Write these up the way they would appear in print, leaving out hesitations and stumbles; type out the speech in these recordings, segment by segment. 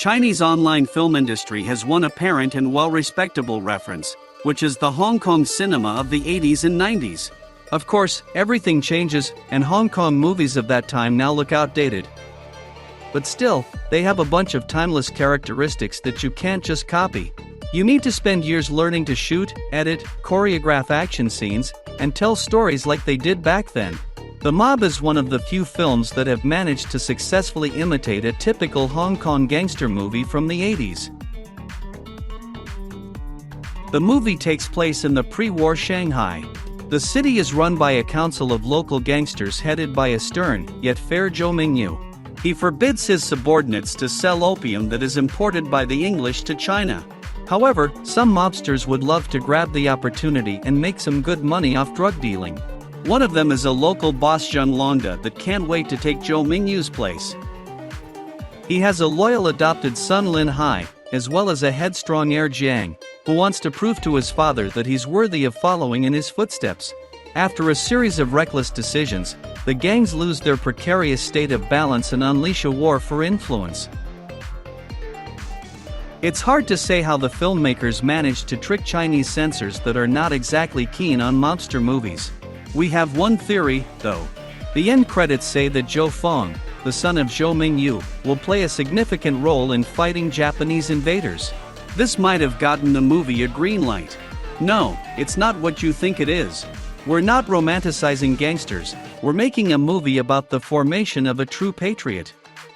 Chinese online film industry has one apparent and well-respectable reference, which is the Hong Kong cinema of the 80s and 90s. Of course, everything changes, and Hong Kong movies of that time now look outdated. But still, they have a bunch of timeless characteristics that you can't just copy. You need to spend years learning to shoot, edit, choreograph action scenes, and tell stories like they did back then. The Mob is one of the few films that have managed to successfully imitate a typical Hong Kong gangster movie from the 80s. The movie takes place in the pre-war Shanghai. The city is run by a council of local gangsters headed by a stern, yet fair Zhou Mingyu. He forbids his subordinates to sell opium that is imported by the English to China. However, some mobsters would love to grab the opportunity and make some good money off drug dealing. One of them is a local boss Jun Londa that can't wait to take Zhou Mingyu's place. He has a loyal adopted son Lin Hai, as well as a headstrong heir Zhang, who wants to prove to his father that he's worthy of following in his footsteps. After a series of reckless decisions, the gangs lose their precarious state of balance and unleash a war for influence. It's hard to say how the filmmakers managed to trick Chinese censors that are not exactly keen on mobster movies. We have one theory, though. The end credits say that Zhou Feng, the son of Zhou Mingyu, will play a significant role in fighting Japanese invaders. This might have gotten the movie a green light. No, it's not what you think it is. We're not romanticizing gangsters, we're making a movie about the formation of a true patriot.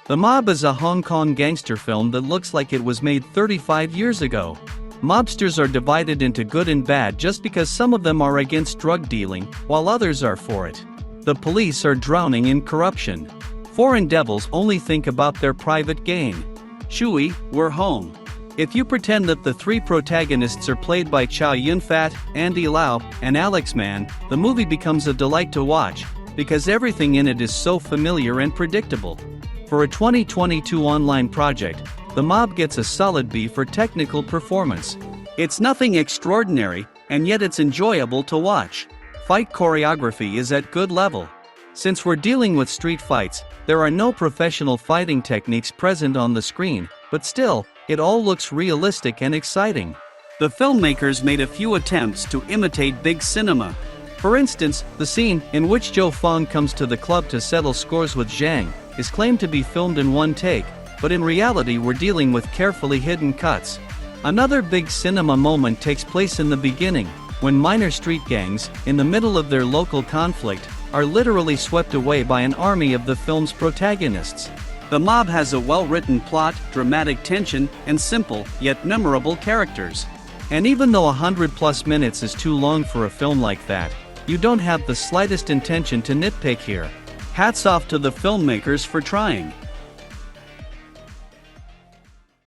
The Mob is a Hong Kong gangster film that looks like it was made 35 years ago. Mobsters are divided into good and bad just because some of them are against drug dealing, while others are for it. The police are drowning in corruption. Foreign devils only think about their private gain. Shui, we're home. If you pretend that the three protagonists are played by Chow Yun-fat, Andy Lau, and Alex Mann, the movie becomes a delight to watch, because everything in it is so familiar and predictable. For a 2022 online project, The Mob gets a solid B for technical performance. It's nothing extraordinary, and yet it's enjoyable to watch. Fight choreography is at good level. Since we're dealing with street fights, there are no professional fighting techniques present on the screen, but still, it all looks realistic and exciting. The filmmakers made a few attempts to imitate big cinema. For instance, the scene in which Zhou Feng comes to the club to settle scores with Zhang is claimed to be filmed in one take, but in reality we're dealing with carefully hidden cuts. Another big cinema moment takes place in the beginning, when minor street gangs, in the middle of their local conflict, are literally swept away by an army of the film's protagonists. The Mob has a well-written plot, dramatic tension, and simple, yet memorable characters. And even though 100+ minutes is too long for a film like that, you don't have the slightest intention to nitpick here. Hats off to the filmmakers for trying.